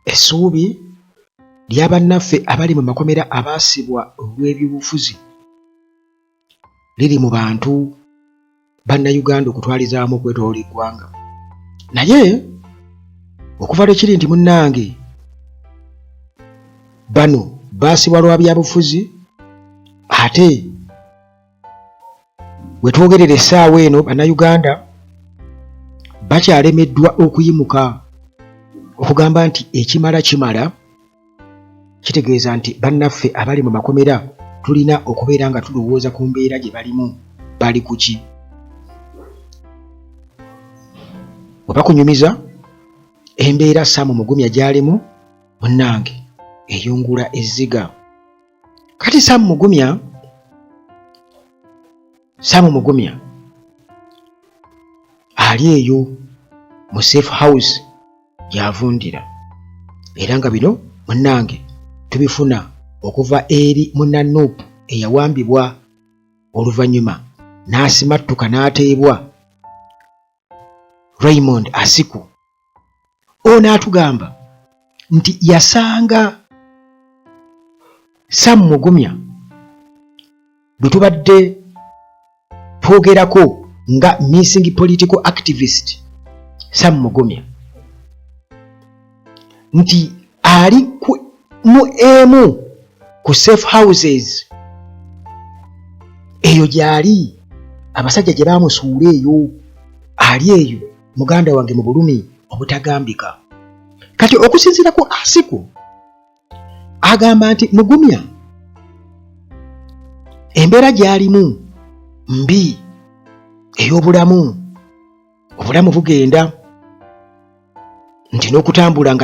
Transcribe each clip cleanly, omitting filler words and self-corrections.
essuubi ly'abannaffe abali mu makomera abaasibwa olw'ebyobufuzi liri mu bantu bannayuganda okutwalizaamu okwetoola eggwanga. Naye okuva lwekiri nti munnange bano baasibwa lwa byabufuzi, ate we twogerera essaawa eno bannayuganda bakyalemeddwa okuyimuka okugamba nti ekimala kimala, kitegeeza nti bannaffe abali mu makomera tulina okubeera nga tulowooza ku mbeera gye balimu, bali ku ki. Bwe bakunyumiza embeera Sam Mugumya gy'alimu, munnange eyungula ezziga. Kati Sam Mugumya ali eyo mu safe house gy'avundira, era nga bino munnange tubifuna okuva eri munnaNUP eyawambibwa oluvannyuma n'asimattuka n'ateebwa, Raymond Asiku. Ono atugamba nti yasanga Sam Mugumya bwe tubadde twogerako nga missing political activist. Sam Mugumya nti ali mu emu ku safe houses eyo gyali abasajja gye baamusuula eyo, ali eyo muganda wange mu bulumi obutagambika. Kati okusinziira ku Asiku agamba nti Mugumya embeera gy'alimu mbi ey'obulamu, obulamu bugenda, nti n'okutambula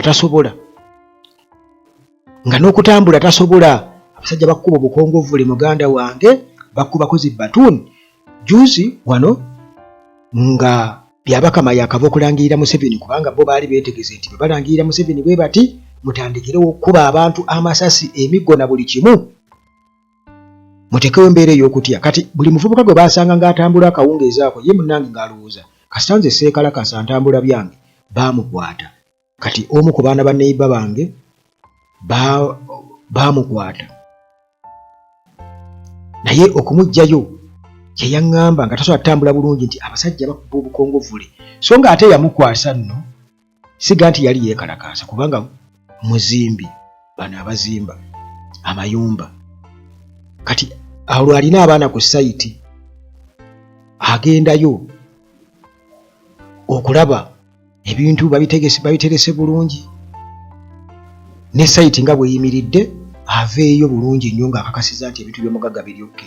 tasobola, abasajja bakuba obukongovule muganda wange, bakubako zibbatuuni. Juzi wano nga byabakama yakava okulangirira Museveni, kubanga bo baali beetegese nti bwe balangirira Museveni bwe bati mutandikirewo okukuba abantu amasasi, emiggo na buli kimu, mutekewo embeera ey'okutya. Kati buli muvubuka gwe baasanga ng'atambula akawungeezi ako, ye munnange ng'alowooza kasita nze seekalakasa ntambula byange, baamukwata. Kati omu ku baana ba neiba bange baamukwata, naye okumuggyayo kye yaŋŋamba nga tasobola kutambula bulungi nti abasajja bakuba obukongovule. So nga ate yamukwasa nno siga nti yali yeekalakaasa, kubanga muzimbi, bano abazimba amayumba. Kati awo alina abaana ku sayiti, agendayo okulaba ebintu babiterese bulungi, ne sayiti nga bweyimiridde aveeyo bulungi nnyo ng'akakasiza nti ebintu by'omugagga biri okke.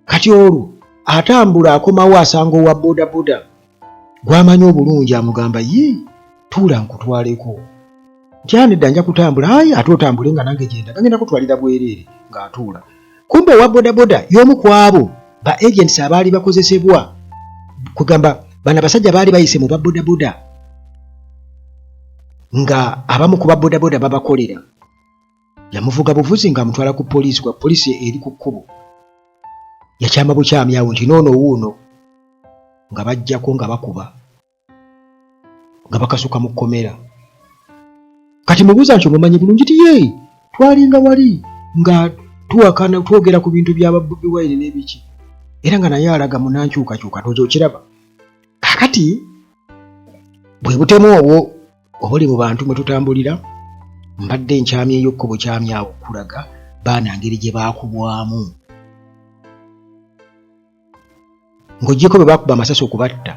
Kati olwo atambula akomawo asanga owa bodaboda gw'amanyi obulungi, amugamba ye tuula nkutwaleko. Nti nedda nja kutambula. Ayi ate otambule nga nange genda kutwalira bwereere ng'atuula. Kumbe owa bodaboda y'omu ku abo ba agents abaali bakozesebwa kugamba bano abasajja baali bayise mu babodaboda nga abamu ku babodaboda babakolera. Yamuvuga buvuzi ng'amutwala ku poliisi, kwa poliisi eri ku kkubo. Yakyama bukyami awo nti noono wuuno, nga bajjako nga bakuba, nga bakasuka mu kkomera. Kati mubuuza nti omumanyi bulungi ti ye twalinga wali nga tuwakana twogera ku bintu bya Bobi Wine n'ebiki, era nga naye alaga munankyukakyuka, tozo okiraba. Kakati bwe butemu obwo obuli mu bantu mwe tutambulira, mbadde nkyamye ey'okkubo kyamye awo okulaga baana ngeri gye baakubwamu, ng'oggyeko bwe baakuba amasasi okubatta,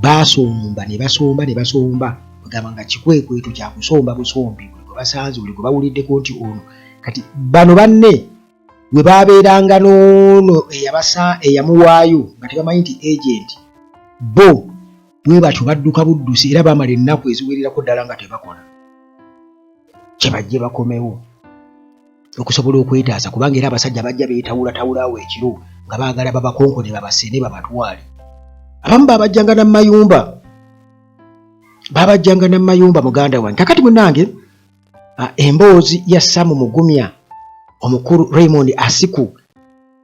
baasomba ne basomba bagamba nga kikwekweto kya kusomba busombi, buli gwe basanze, buli gwe bawuliddeko nti ono. Kati bano banne we baabeeranga n'ono eyamuwaayo nga tebamanyi nti agent, bo bwe batyo badduka buddusi, era baamala ennaku eziwererako ddala nga tebakola kye bajje bakomewo okusobola okwetaasa, kubanga era abasajja bajja beetawulatawula awo ekiro nga baagala babakonkone babasene babatwale. Abamu babajjanga n'amayumba muganda wange. Kakati munnange emboozi ya Sam Mugumya omukulu Raymond Asiku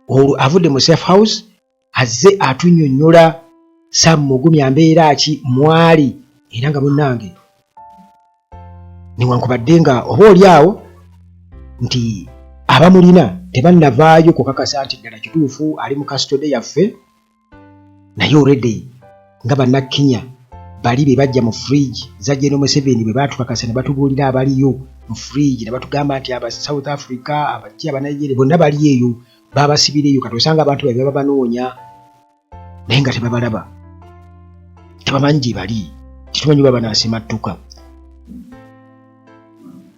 olwo avudde mu safe house azze atunnyonnyola Sam Mugumya mbeera ki mwali, era nga munnange newankubadde nga oba oli awo nti abamulina tebannavaayo kukakasa nti ddala kituufu ali mu kasitode yaffe, naye already nga bannakkinya bali be bajja mu fridge za General Museveni bwe batukakasa ne batubuulira abaliyo mu fridge ne batugamba nti aba South Africa abajja abanigeria bonna bali eyo babasibireyo kati osanga abantu babe babanoonya naye nga tebabalaba tebamanyi gye bali titumanyi baba naasimattuka.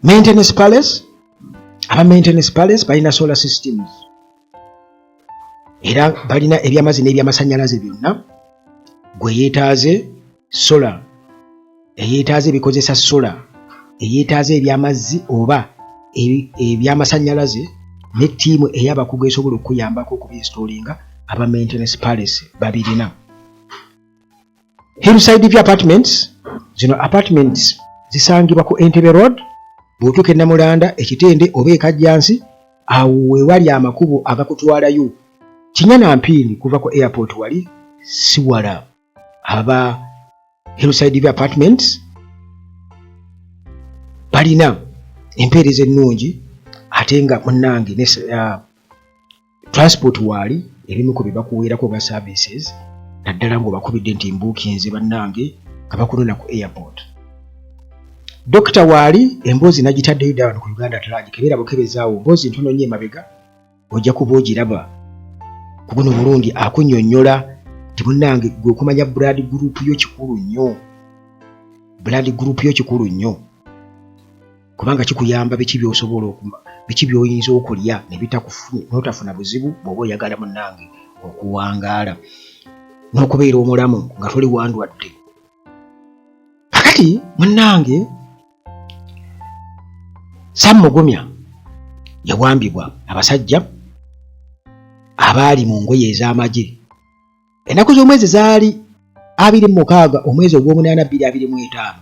Maintenance palace, aba maintenance palace balina solar systems era balina ebyamazzi n'ebyamasanyalaze byonna gwe yeetaaze solar eyeetaaze ebikozesa solar eyeetaaze ebyamazzi oba ebyamasanyalaze ne ttiimu ey'abakugu esobola okuyambako okubinstallinga aba maintenance palace babirina. Hillside view apartments, zino apartments zisangibwa ku Entebbe Road bw'otuuka e Namulanda ekitende oba ekajjansi awo wewali amakubo agakutwalayo Kinyana Mpindi kuva ku airport wali si wala. Aba Hillside view apartments balina empeereza ennungi ate nga munnange ne transport wali ebimu ku bye bakuweerako ga services naddala ng'obakubidde nti mbuukinze bannange nga bakunona ku airport. Dokita waali emboozi nagitaddeyo ddala ku Uganda Talagi kebeera bukebezaawo mboozi ntono nnyo emabega ojja kuba ogiraba ku guno mulundi akunnyonnyola nti munnange gwe okumanya blood group yo kikulu nnyo, blood group yo kikulu nnyo kubanga kikuyamba biki by'osobola okuma biki by'oyinza okulya ne bitakufunye n'otafuna buzibu bw'oba oyagala munnange okuwangaala n'okubeera omulamu nga toli wandwadde. Kakati munnange Sam Mugumya yawambibwa abasajja abaali mu ngoye ez'amagye. Ennaku z'omwezi zaali 26 omwezi ogw'omunaana 2025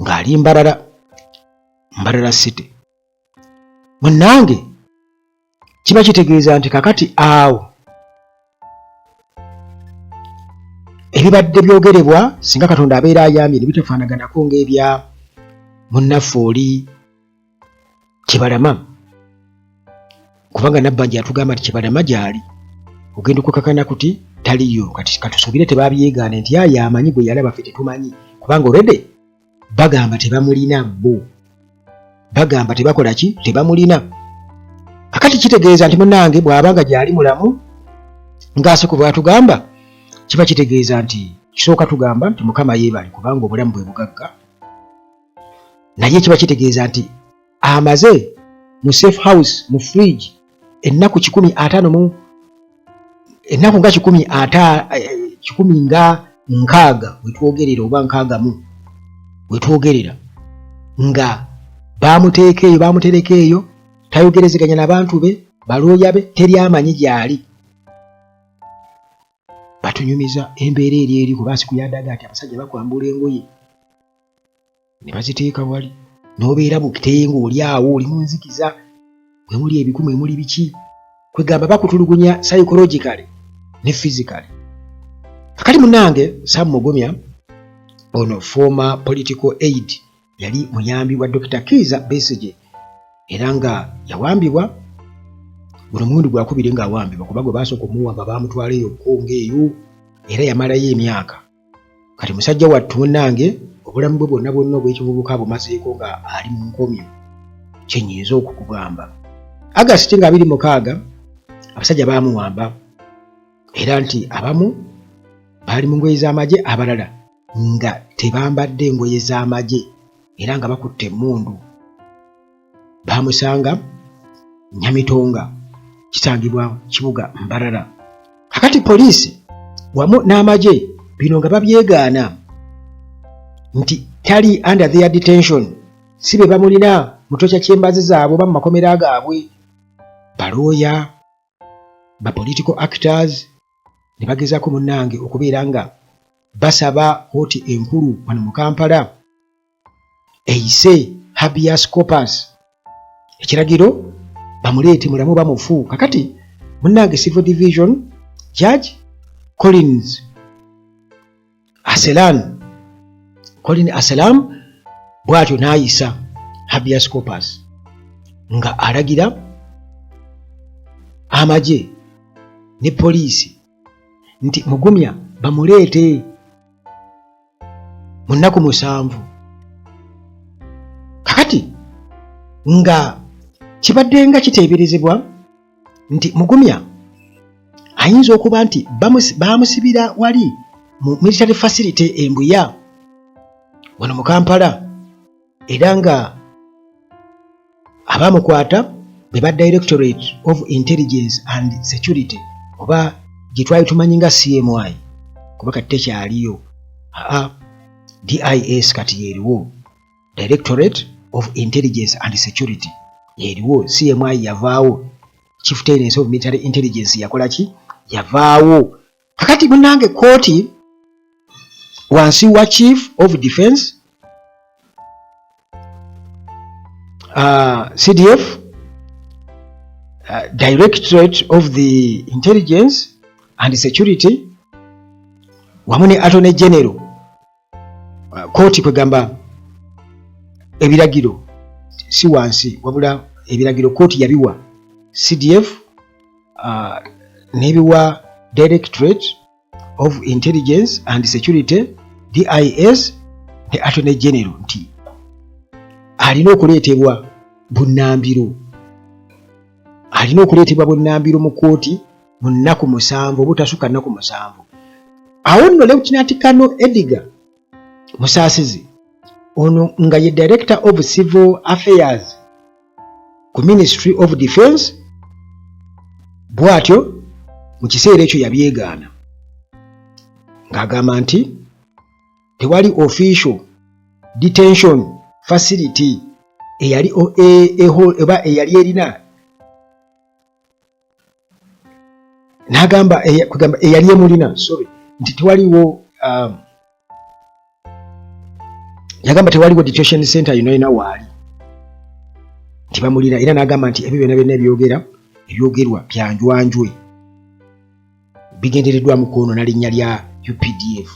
ng'ali Mbarara City. Munnange kiba kitegeeza nti kakati awo ebibadde byogerebwa singa Katonda abeera ayambye ne bitafaanaganako ng'ebya munnaffe oli Kibalama kubanga Nabbanja yatugamba nti Kibalama gy'ali ogenda okukakana kuti taliyo kati katusuubire tebabyegaane nti aye amanyi gwe yalaba ffe tetumanyi kubanga olwedde bagamba tebamulina bo bagamba tebakola ki tebamulina. Kakati kitegeeza nti munnange bw'abanga gy'ali mulamu ng'aseko bw'atugamba kiba kitegeeza nti kisooka tugamba nti Mukama yeebale kubanga obulamu bwe bugagga naye kiba kitegeeza nti amaze mu safe house mu fridge ennaku 150 ennaku nga 16 wetwogerera oba 6 wetwogerera nga bamutereka eyo tayogerezeganya n'abantu be balooya be teri amanyi gy'ali. Batunyumiza embeera eri kuba sikuyadaga ati abasajja bakwambula engoye ne baziteeka wali n'obeera bukiteye ng'oli awo oli mu nzikiza mwe muli ebikumu mwe muli biki kwegamba bakutulugunya psychologically ne physically. Kakati munnange Sam Mugumya ono former political aid yali muyambi wa Dr. Kizza Besigye era nga yawambibwa guno mulundi gwakubire nga awambibwa kuba gwe baasooka omuwamba baamutwala eyo Kongo eyo era yamalayo emyaka. Kati musajja wattu munnange obulamu bwe bwonna bwonna obw'ekivubuka bumazeeko nga ali mu nkomyo kyenyinza okukugamba. August nga 26 abasajja baamuwamba era nti abamu baali mu ngoye z'amagye abalala nga tebambadde engoye z'amagye era nga bakutte emmundu. Baamusanga Nyamitonga kisangibwa kibuga Mbarara. Kakati poliisi wamu n'amagye bino nga babyegaana nti tali under their detention si be bamulina mutokya kyembazi zaabwe ba mu makomera gaabwe balooya ba political actors ne bagezaako munnange okubeera nga basaba kooti enkulu wano mu Kampala eyise habeas corpus ekiragiro bamuleete mulamu bamufu. Kakati munnange civil division judge Colin Aselam bw'atyo n'ayisa habeas corpus nga alagira amagye ne poliisi nti Mugumya bamuleete mu nnaku 7. Kakati nga kibadde nga kiteeberezebwa nti Mugumya ayinza okuba nti bamusibira wali mu military facility Embuya wano mu Kampala, era nga abamukwata be ba Directorate of Intelligence and Security oba gye twali tumanyi nga CMI, kuba kati tekyaliyo. DIS kati yeeriwo, Directorate of Intelligence and Security yeeriwo. CMI yavaawo, Chief Tenants of Military Intelligence yakola ki? Yavaawo. Kakati munnange kooti wansi wa Chief of Defence CDF, Directorate of the Intelligence and Security wamu ne Attorney General, kooti kwegamba ebiragiro si wansi wabula ebiragiro kooti yabiwa CDF nebiwa Directorate of Intelligence and Security DIS ne Attorney General nti alina okuleetebwa bunnambiro, mu kooti mu nnaku 7 obutasukka nnaku 7. Awo nno Lieutenant Colonel Edgar Musaasizi ono nga ye Director of Civil Affairs ku Ministry of Defence, bw'atyo mu kiseera ekyo yabyegaana ng'agamba nti tewali official detention facility eyali erina, n'agamba eyali emulina, nti tewaliwo yagamba tewaliwo detention center yonna waali nti bamulina, era n'agamba nti ebyo byonna ebyogerwa byanjwanjwe bigendereddwa mu kwonoona linnya lya UPDF.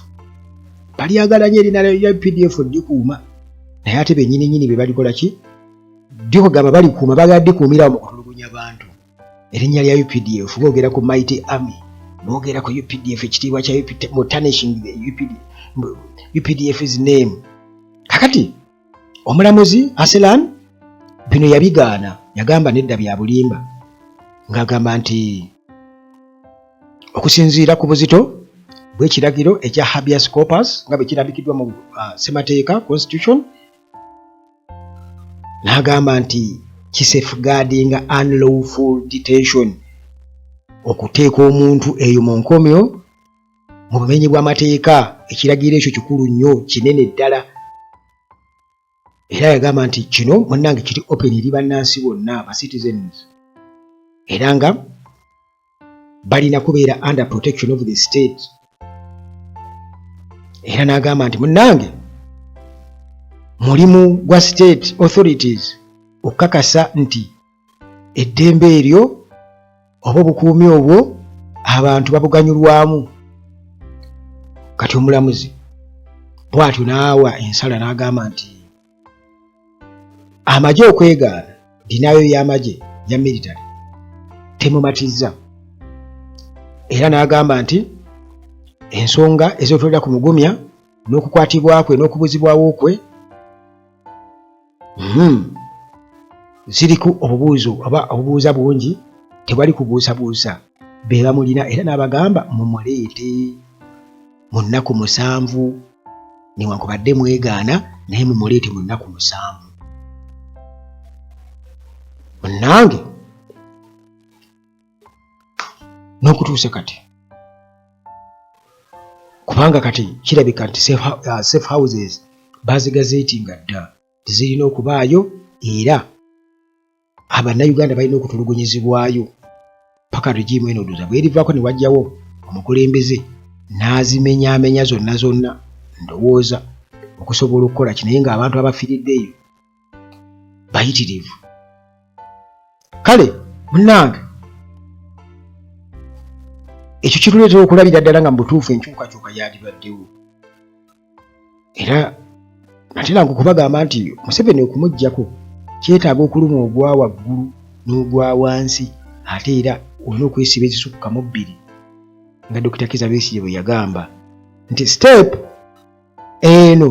Balyagala nnyo erinnya lya UPDF ddikuuma, naye ate bennyini be balikola ki? Ddikugamba balikuuma, bagala ddikuumirawo mu kutulugunya bantu. Erinnya lya UPDF boogera ku Mighty Army, boogera ku UPDF, ekitiibwa kya mu tarnishing UPDF's name. Kakati omulamuzi Aselan bino yabigaana, yagamba nedda bya bulimba, ng'agamba nti okusinziira ku buzito bw'ekiragiro ekya habeas corpus nga bwe kirabikiddwa mu ssemateeka constitution, n'agamba nti kisafeguarding unlawful detention, okuteeka omuntu eyo mu nkomyo mu bumenyi bw'amateeka. Ekiragiro ekyo kikulu nnyo, kinene ddala, era yagamba nti kino munnange kiri open eri bannansi bonna aba citizens, era nga balina kubeera under protection of the state. Era n'agamba nti munnange mulimu gwa state authorities okukakasa nti eddembe eryo oba obukuumi obwo abantu babuganyulwamu. Kati omulamuzi bw'atyo n'awa ensala n'agamba nti amagye okwegaana dinaayo y'amagye ya military temumatizza, era n'agamba nti ensonga ez'otolera ku Mugumya n'okukwatibwa kwe n'okubuzibwawo kwe ziriku obubuuzo oba obubuuza bungi, tewali kubuusabuusa, be bamulina. Era n'abagamba mumuleete mu nnaku 7, newankubadde mwegaana naye mumuleete mu nnaku 7. Munnange n'okutuusa kati, kubanga kati kirabika nti safe houses bazigazeetinga dda tezirina okubaayo, era Abannayuganda balina okutulugunyizibwayo paka regimu eno odoza bwerivaako ne wajjawo omukulembeze n'azimenyaamenya zonna ndowooza okusobola okukola kino, naye ng'abantu abafiiriddeyo bayitirivu. Kale munnange ekyo kituleetera okulabira ddala nga mu butuufu enkyukakyuka yandibaddewo, era natera nkukubagamba nti Museveni okumuggyako kyetaaga okuluma ogwa waggulu n'ogwa wansi ate era olina okwesiba ezisukkamu 2 nga Dr. Kizza Besigye bwe yagamba nti step eno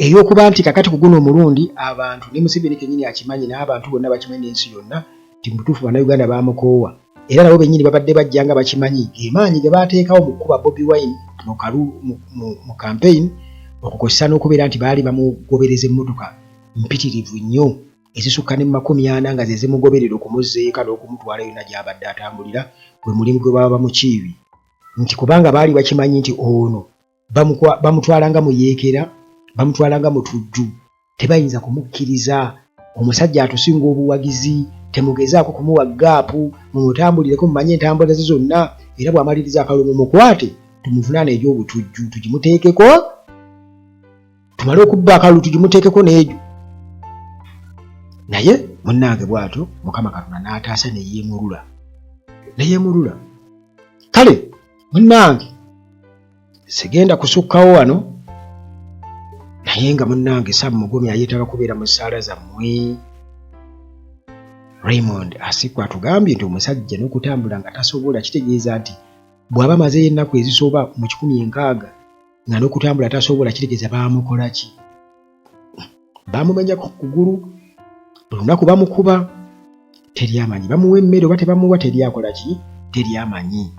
ey'okuba nti kakati ku guno omulundi abantu ne Museveni kennyini akimanyi n'abantu bonna bakimanyi n'ensi yonna nti mutuufu bannayuganda bamukoowa era nabo bennyini babadde bajja nga bakimanyi gemaanyi ge baateekawo mu kukuba Bobi Wine mu campaign okukozesa n'okubeera nti baali bamugobereza emmotoka mpitirivu nnyo ezisukka ne 40 nga ze zimugoberera okumuzzeeka n'okumutwala yonna gy'abadde atambulira gwe mulimu gwe baba bamukiibi nti kubanga baali bakimanyi nti ono bamutwala nga muyeekera bamutwala nga mutujju tebayinza kumukkiriza omusajja atusinga obuwagizi temugezaako kumuwa gaapu mumutambulireko mumanye entambula ze zonna era bw'amaliriza akalulu mukwate tumuvunaana egy'obutujju tugimuteekeko tumale okubba akalulu tugimuteekeko n'egyo naye munnange bw'atyo Mukama Katonda n'ataasa neyeemulula kale munnange sigenda kusukkawo wano naye nga munnange Sam Mugomi ayeetaaga kubeera mu ssaala zammwe Raymond Asikwa atugambye nti omusajja n'okutambula nga tasobola kitegeeza nti bw'aba mazeeyo ennaku ezisoba mu 1600 nga n'okutambula tasobola kitegeeza baamukola ki baamumenyako kugulu buli lunaku bamukuba teri amanyi bamuwa emmere oba tebamuwa teri akola ki teri amanyi